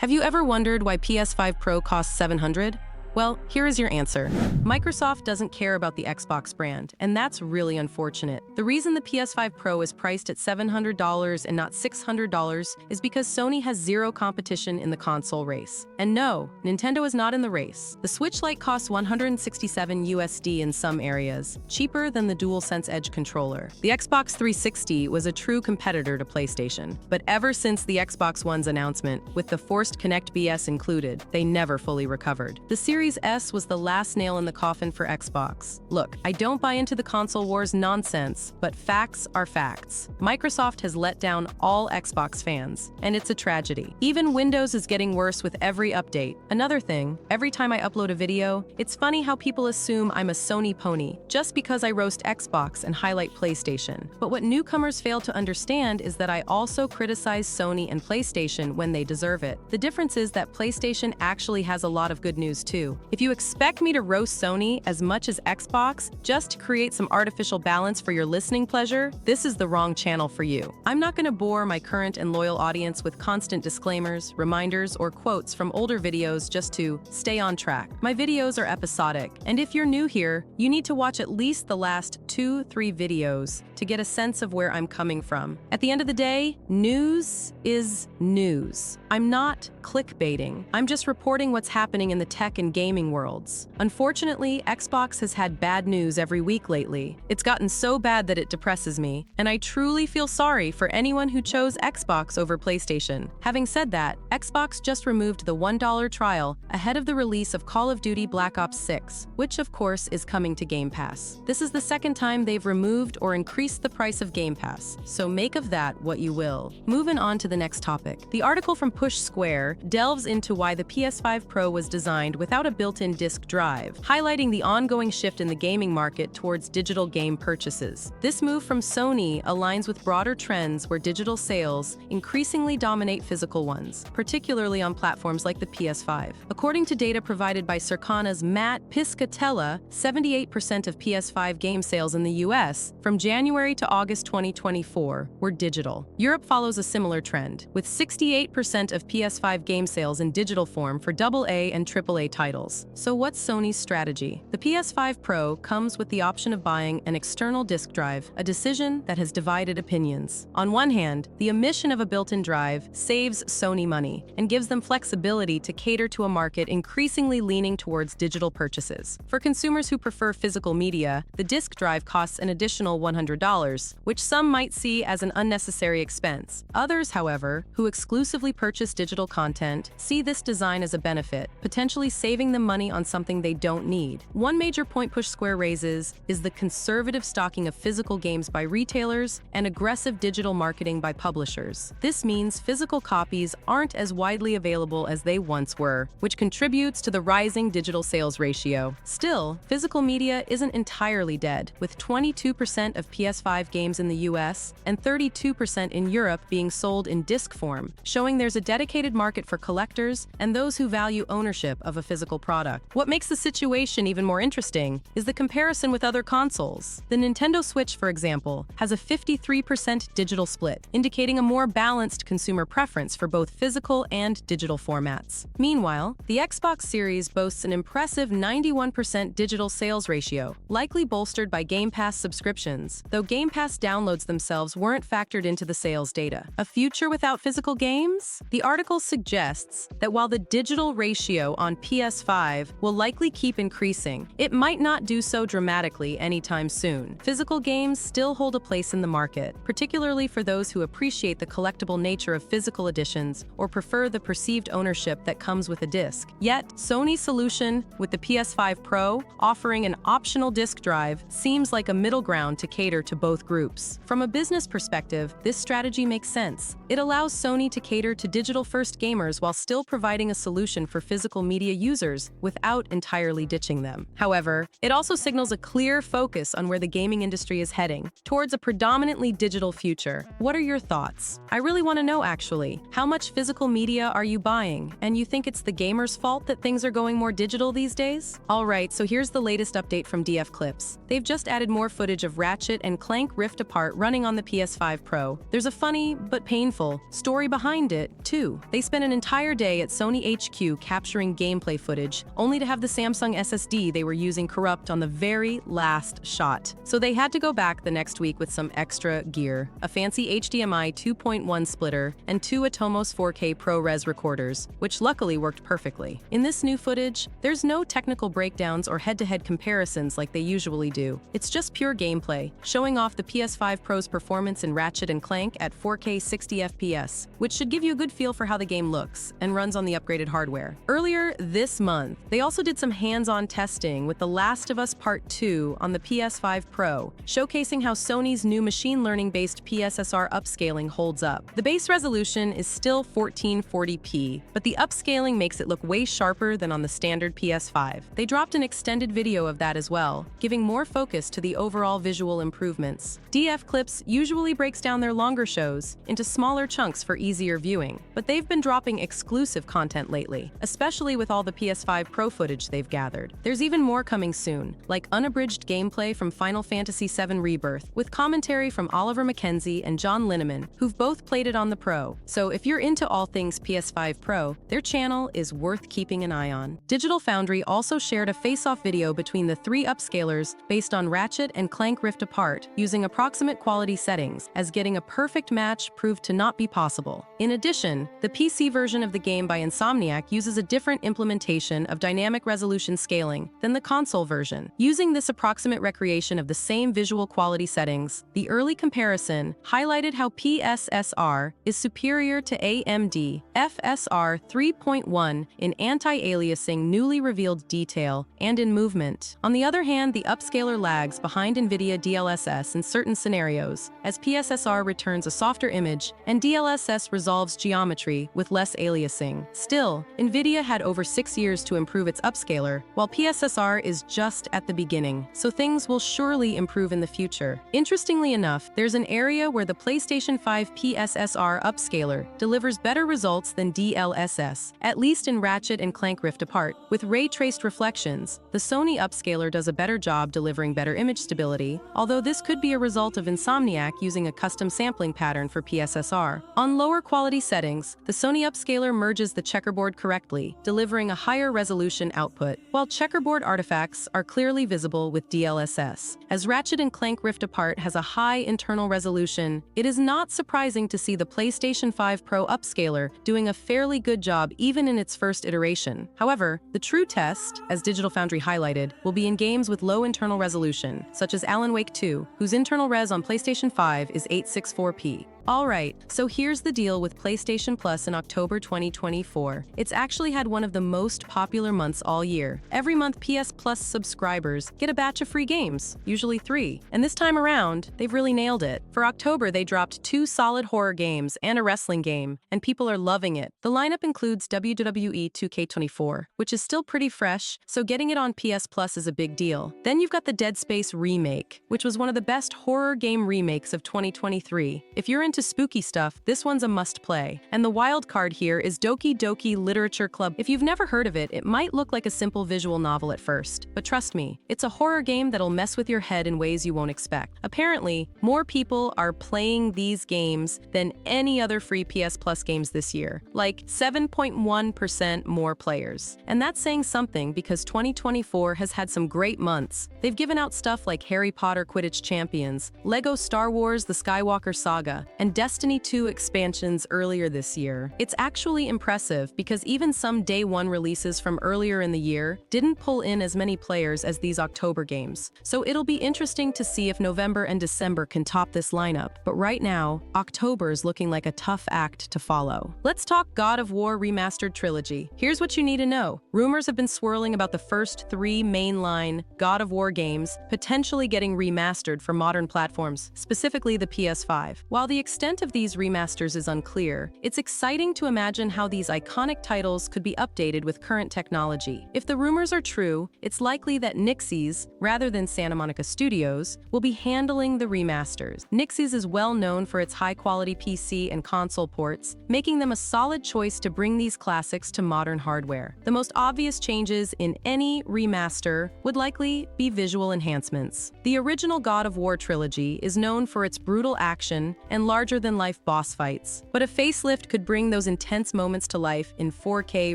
Have you ever wondered why PS5 Pro costs $700? Well, here is your answer. Microsoft doesn't care about the Xbox brand, and that's really unfortunate. The reason the PS5 Pro is priced at $700 and not $600 is because Sony has zero competition in the console race. And no, Nintendo is not in the race. The Switch Lite costs $167 USD in some areas, cheaper than the DualSense Edge controller. The Xbox 360 was a true competitor to PlayStation, but ever since the Xbox One's announcement, with the forced Kinect BS included, they never fully recovered. The Series S was the last nail in the coffin for Xbox. Look, I don't buy into the console wars nonsense, but facts are facts. Microsoft has let down all Xbox fans, and it's a tragedy. Even Windows is getting worse with every update. Another thing, every time I upload a video, it's funny how people assume I'm a Sony pony just because I roast Xbox and highlight PlayStation. But what newcomers fail to understand is that I also criticize Sony and PlayStation when they deserve it. The difference is that PlayStation actually has a lot of good news too. If you expect me to roast Sony as much as Xbox just to create some artificial balance for your listening pleasure, this is the wrong channel for you. I'm not going to bore my current and loyal audience with constant disclaimers, reminders, or quotes from older videos just to stay on track. My videos are episodic, and if you're new here, you need to watch at least the last 2-3 videos to get a sense of where I'm coming from. At the end of the day, news is news. I'm not clickbaiting. I'm just reporting what's happening in the tech and gaming worlds. Unfortunately, Xbox has had bad news every week lately. It's gotten so bad that it depresses me, and I truly feel sorry for anyone who chose Xbox over PlayStation. Having said that, Xbox just removed the $1 trial ahead of the release of Call of Duty Black Ops 6, which of course is coming to Game Pass. This is the second time they've removed or increased the price of Game Pass, so make of that what you will. Moving on to the next topic. The article from Push Square delves into why the PS5 Pro was designed without a built-in disc drive, highlighting the ongoing shift in the gaming market towards digital game purchases. This move from Sony aligns with broader trends where digital sales increasingly dominate physical ones, particularly on platforms like the PS5. According to data provided by Circana's Matt Piscatella, 78% of PS5 game sales in the US from January to August 2024 were digital. Europe follows a similar trend, with 68% of PS5 game sales in digital form for AA and AAA titles. So what's Sony's strategy? The PS5 Pro comes with the option of buying an external disk drive, a decision that has divided opinions. On one hand, the omission of a built-in drive saves Sony money and gives them flexibility to cater to a market increasingly leaning towards digital purchases. For consumers who prefer physical media, the disk drive costs an additional $100, which some might see as an unnecessary expense. Others, however, who exclusively purchase digital content, see this design as a benefit, potentially saving them money on something they don't need. One major point Push Square raises is the conservative stocking of physical games by retailers and aggressive digital marketing by publishers. This means physical copies aren't as widely available as they once were, which contributes to the rising digital sales ratio. Still, physical media isn't entirely dead, with 22% of PS5 games in the US and 32% in Europe being sold in disc form, showing there's a dedicated market for collectors and those who value ownership of a physical product. What makes the situation even more interesting is the comparison with other consoles. The Nintendo Switch, for example, has a 53% digital split, indicating a more balanced consumer preference for both physical and digital formats. Meanwhile, the Xbox Series boasts an impressive 91% digital sales ratio, likely bolstered by Game Pass subscriptions, though Game Pass downloads themselves weren't factored into the sales data. A future without physical games? The article suggests that while the digital ratio on PS5 will likely keep increasing, it might not do so dramatically anytime soon. Physical games still hold a place in the market, particularly for those who appreciate the collectible nature of physical editions or prefer the perceived ownership that comes with a disc. Yet, Sony's solution with the PS5 Pro, offering an optional disc drive, seems like a middle ground to cater to both groups. From a business perspective, this strategy makes sense. It allows Sony to cater to digital-first gamers while still providing a solution for physical media users shooters without entirely ditching them. However, it also signals a clear focus on where the gaming industry is heading, towards a predominantly digital future. What are your thoughts? I really want to know, actually. How much physical media are you buying? And you think it's the gamer's fault that things are going more digital these days? Alright, so here's the latest update from DF Clips. They've just added more footage of Ratchet and Clank Rift Apart running on the PS5 Pro. There's a funny, but painful, story behind it, too. They spent an entire day at Sony HQ capturing gameplay footage, only to have the Samsung SSD they were using corrupt on the very last shot. So they had to go back the next week with some extra gear, a fancy HDMI 2.1 splitter, and 2 Atomos 4K ProRes recorders, which luckily worked perfectly. In this new footage, there's no technical breakdowns or head-to-head comparisons like they usually do. It's just pure gameplay, showing off the PS5 Pro's performance in Ratchet and Clank at 4K 60 FPS, which should give you a good feel for how the game looks and runs on the upgraded hardware. Earlier this month, they also did some hands-on testing with The Last of Us Part 2 on the PS5 Pro, showcasing how Sony's new machine learning-based PSSR upscaling holds up. The base resolution is still 1440p, but the upscaling makes it look way sharper than on the standard PS5. They dropped an extended video of that as well, giving more focus to the overall visual improvements. DF Clips usually breaks down their longer shows into smaller chunks for easier viewing, but they've been dropping exclusive content lately, especially with all the PS5 Pro footage they've gathered. There's even more coming soon, like unabridged gameplay from Final Fantasy VII Rebirth, with commentary from Oliver Mackenzie and John Linneman, who've both played it on the Pro. So if you're into all things PS5 Pro, their channel is worth keeping an eye on. Digital Foundry also shared a face-off video between the 3 upscalers based on Ratchet and Clank Rift Apart, using approximate quality settings, as getting a perfect match proved to not be possible. In addition, the PC version of the game by Insomniac uses a different implementation of dynamic resolution scaling than the console version. Using this approximate recreation of the same visual quality settings, the early comparison highlighted how PSSR is superior to AMD FSR 3.1 in anti-aliasing, newly revealed detail, and in movement. On the other hand, the upscaler lags behind NVIDIA DLSS in certain scenarios, as PSSR returns a softer image and DLSS resolves geometry with less aliasing. Still, NVIDIA had over 6 years to improve its upscaler, while PSSR is just at the beginning, so things will surely improve in the future. Interestingly enough, there's an area where the PlayStation 5 PSSR upscaler delivers better results than DLSS, at least in Ratchet and Clank Rift Apart. With ray-traced reflections, the Sony upscaler does a better job delivering better image stability, although this could be a result of Insomniac using a custom sampling pattern for PSSR. On lower quality settings, the Sony upscaler merges the checkerboard correctly, delivering a higher resolution output, while checkerboard artifacts are clearly visible with DLSS. As Ratchet and Clank Rift Apart has a high internal resolution, it is not surprising to see the PlayStation 5 Pro upscaler doing a fairly good job even in its first iteration. However, the true test, as Digital Foundry highlighted, will be in games with low internal resolution, such as Alan Wake 2, whose internal res on PlayStation 5 is 864p. Alright, so here's the deal with PlayStation Plus in October 2024. It's actually had one of the most popular months all year. Every month, PS Plus subscribers get a batch of free games, usually 3. And this time around, they've really nailed it. For October, they dropped 2 solid horror games and a wrestling game, and people are loving it. The lineup includes WWE 2K24, which is still pretty fresh, so getting it on PS Plus is a big deal. Then you've got the Dead Space Remake, which was one of the best horror game remakes of 2023. If you're into spooky stuff, this one's a must-play. And the wild card here is Doki Doki Literature Club. If you've never heard of it, it might look like a simple visual novel at first, but trust me, it's a horror game that'll mess with your head in ways you won't expect. Apparently, more people are playing these games than any other free PS Plus games this year, like 7.1% more players. And that's saying something because 2024 has had some great months. They've given out stuff like Harry Potter Quidditch Champions, Lego Star Wars The Skywalker Saga, and Destiny 2 expansions earlier this year. It's actually impressive because even some day one releases from earlier in the year didn't pull in as many players as these October games. So it'll be interesting to see if November and December can top this lineup. But right now, October's looking like a tough act to follow. Let's talk God of War Remastered Trilogy. Here's what you need to know. Rumors have been swirling about the first 3 mainline God of War games potentially getting remastered for modern platforms, specifically the PS5. While the extent of these remasters is unclear, it's exciting to imagine how these iconic titles could be updated with current technology. If the rumors are true, it's likely that Nixies, rather than Santa Monica Studios, will be handling the remasters. Nixies is well known for its high-quality PC and console ports, making them a solid choice to bring these classics to modern hardware. The most obvious changes in any remaster would likely be visual enhancements. The original God of War trilogy is known for its brutal action and larger-than-life boss fights, but a facelift could bring those intense moments to life in 4K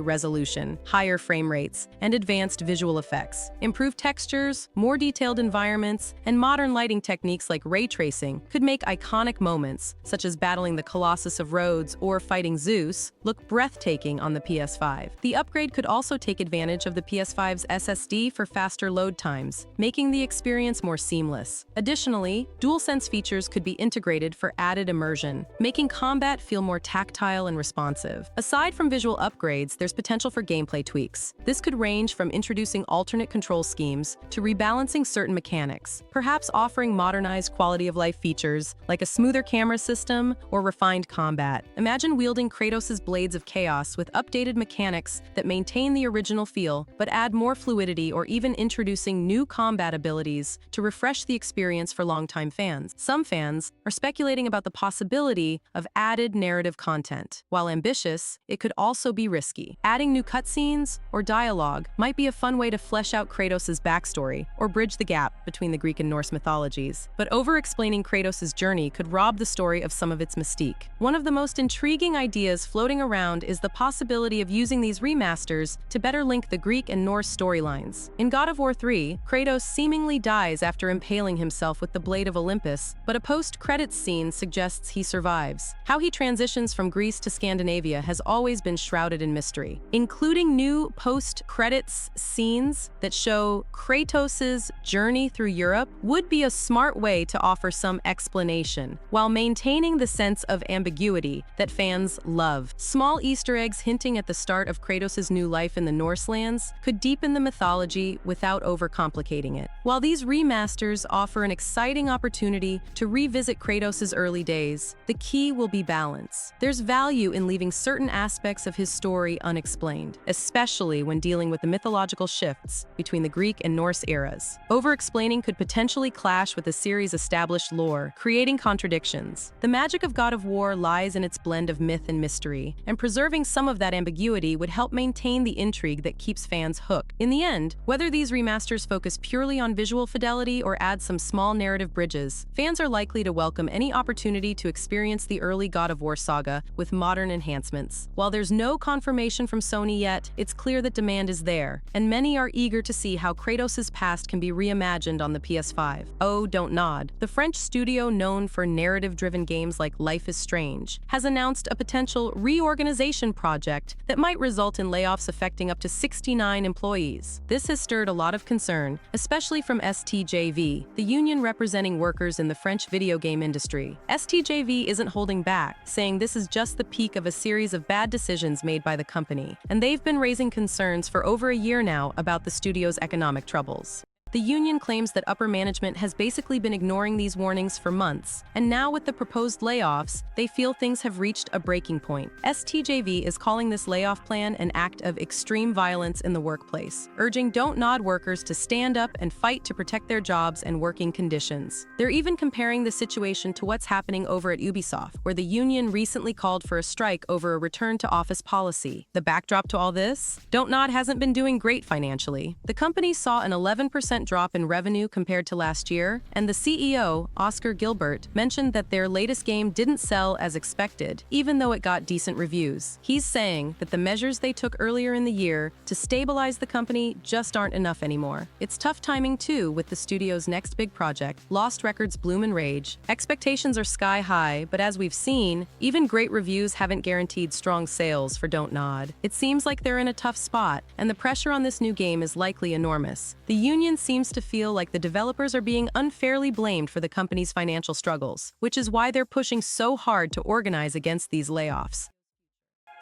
resolution, higher frame rates, and advanced visual effects. Improved textures, more detailed environments, and modern lighting techniques like ray tracing could make iconic moments, such as battling the Colossus of Rhodes or fighting Zeus, look breathtaking on the PS5. The upgrade could also take advantage of the PS5's SSD for faster load times, making the experience more seamless. Additionally, DualSense features could be integrated for added immersion, making combat feel more tactile and responsive. Aside from visual upgrades, there's potential for gameplay tweaks. This could range from introducing alternate control schemes to rebalancing certain mechanics, perhaps offering modernized quality-of-life features like a smoother camera system or refined combat. Imagine wielding Kratos' blades of chaos with updated mechanics that maintain the original feel but add more fluidity, or even introducing new combat abilities to refresh the experience for longtime fans. Some fans are speculating about the possibility of added narrative content. While ambitious, it could also be risky. Adding new cutscenes or dialogue might be a fun way to flesh out Kratos' backstory or bridge the gap between the Greek and Norse mythologies. But over-explaining Kratos' journey could rob the story of some of its mystique. One of the most intriguing ideas floating around is the possibility of using these remasters to better link the Greek and Norse storylines. In God of War 3, Kratos seemingly dies after impaling himself with the Blade of Olympus, but a post-credits scene suggests he survives. How he transitions from Greece to Scandinavia has always been shrouded in mystery. Including new post-credits scenes that show Kratos' journey through Europe would be a smart way to offer some explanation, while maintaining the sense of ambiguity that fans love. Small Easter eggs hinting at the start of Kratos' new life in the Norse lands could deepen the mythology without overcomplicating it. While these remasters offer an exciting opportunity to revisit Kratos' early days, the key will be balance. There's value in leaving certain aspects of his story unexplained, especially when dealing with the mythological shifts between the Greek and Norse eras. Over-explaining could potentially clash with the series' established lore, creating contradictions. The magic of God of War lies in its blend of myth and mystery, and preserving some of that ambiguity would help maintain the intrigue that keeps fans hooked. In the end, whether these remasters focus purely on visual fidelity or add some small narrative bridges, fans are likely to welcome any opportunity to experience the early God of War saga with modern enhancements. While there's no confirmation from Sony yet, it's clear that demand is there, and many are eager to see how Kratos' past can be reimagined on the PS5. Oh, don't nod. The French studio known for narrative-driven games like Life is Strange has announced a potential reorganization project that might result in layoffs affecting up to 69 employees. This has stirred a lot of concern, especially from STJV, the union representing workers in the French video game industry. STJV isn't holding back, saying this is just the peak of a series of bad decisions made by the company, and they've been raising concerns for over a year now about the studio's economic troubles. The union claims that upper management has basically been ignoring these warnings for months, and now with the proposed layoffs, they feel things have reached a breaking point. STJV is calling this layoff plan an act of extreme violence in the workplace, urging Don't Nod workers to stand up and fight to protect their jobs and working conditions. They're even comparing the situation to what's happening over at Ubisoft, where the union recently called for a strike over a return-to-office policy. The backdrop to all this? Don't Nod hasn't been doing great financially. The company saw an 11% drop in revenue compared to last year, and the CEO, Oscar Gilbert, mentioned that their latest game didn't sell as expected, even though it got decent reviews. He's saying that the measures they took earlier in the year to stabilize the company just aren't enough anymore. It's tough timing too with the studio's next big project, Lost Records Bloom and Rage. Expectations are sky high, but as we've seen, even great reviews haven't guaranteed strong sales for Don't Nod. It seems like they're in a tough spot, and the pressure on this new game is likely enormous. The union seems to feel like the developers are being unfairly blamed for the company's financial struggles, which is why they're pushing so hard to organize against these layoffs.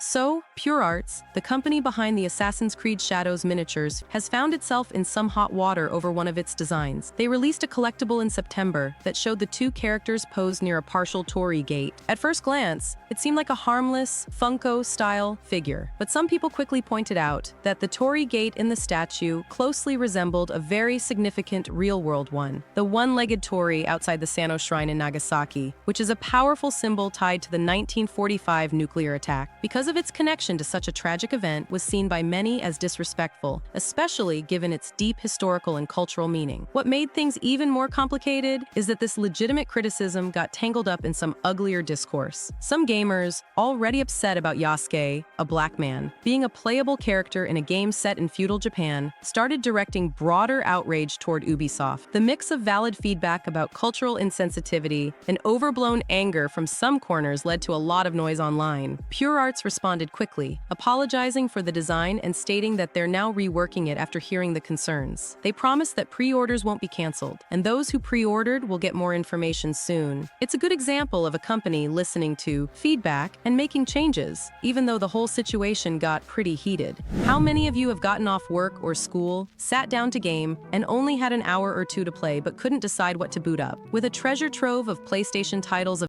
So, Pure Arts, the company behind the Assassin's Creed Shadows miniatures, has found itself in some hot water over one of its designs. They released a collectible in September that showed the two characters posed near a partial Torii gate. At first glance, it seemed like a harmless, Funko-style figure, but some people quickly pointed out that the Torii gate in the statue closely resembled a very significant real-world one, the one-legged Torii outside the Sano Shrine in Nagasaki, which is a powerful symbol tied to the 1945 nuclear attack. Because of its connection to such a tragic event, was seen by many as disrespectful, especially given its deep historical and cultural meaning. What made things even more complicated is that this legitimate criticism got tangled up in some uglier discourse. Some gamers, already upset about Yasuke, a black man, being a playable character in a game set in feudal Japan, started directing broader outrage toward Ubisoft. The mix of valid feedback about cultural insensitivity and overblown anger from some corners led to a lot of noise online. Pure Arts responded quickly, apologizing for the design and stating that they're now reworking it after hearing the concerns. They promised that pre-orders won't be canceled, and those who pre-ordered will get more information soon. It's a good example of a company listening to feedback and making changes, even though the whole situation got pretty heated. How many of you have gotten off work or school, sat down to game, and only had an hour or two to play but couldn't decide what to boot up? With a treasure trove of PlayStation titles